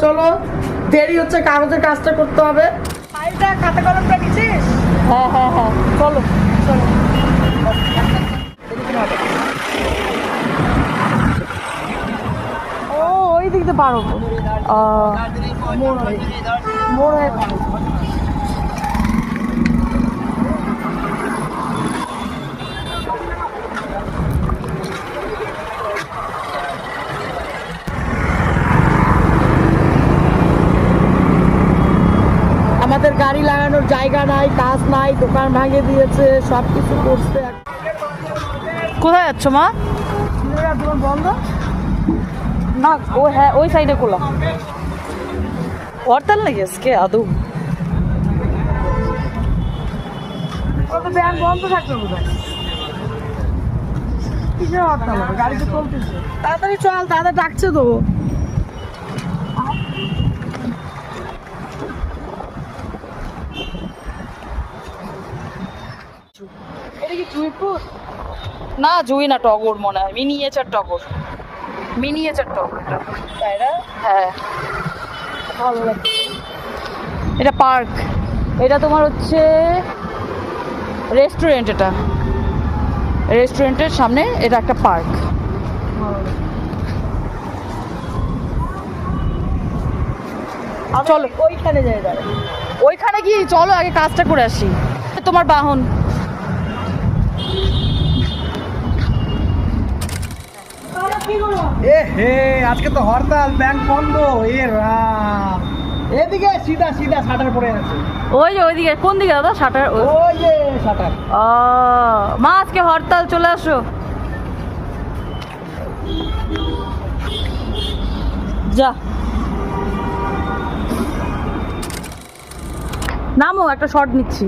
চলো দেরি হচ্ছে, কাগজের কাজটা করতে হবে। ফাইলটা খাতা কলমটা নিছিস? হ্যাঁ হ্যাঁ হ্যাঁ, চলো চলো। ও ওই দিক দিয়ে পারো। মোড় হয়ে আমাদের গাড়ি লাগানোর জায়গা নাই, কাজ নাই, দোকান ভাঙিয়ে দিয়েছে, সব কিছু করছে। কোথায় যাচ্ছ মা? দোকান বন্ধ। না ও হ্যাঁ ওই সাইডে খোলা। হরতাল নাকি আজকে আদৌ? ব্যাংক বন্ধ থাকবে বোধহয়। কিসের হরতাল হবে? গাড়ি তো চলতেছে। তাড়াতাড়ি চল, তাড়াতাড়ি ডাকছে তো। এটা কি জুইপুর? না জুই না, টগর মনে হয়, মিনিয়েচার টগর। মিনিয়েচার টগর এটা। তাই না? হ্যাঁ ভালো লাগছে। এটা পার্ক। এটা তোমার হচ্ছে রেস্টুরেন্ট। এটা রেস্টুরেন্টের সামনে এটা একটা পার্ক। চলো ওইখানে যাই দাঁড়া। ওইখানে কি, চলো আগে কাজটা করে আসি। তোমার বাহন এ হে, আজকে তো হরতাল, ব্যাংক বন্ধ। এ রাম, এদিকে সিধা সিধা শাটার পড়ে আছে। ওই যে ওইদিকে। কোন দিকে দাদা? শাটার। ওই যে শাটার। ও মা আজকে হরতাল, চলে আসো। যা নামো, একটা শর্ট নিচ্ছি।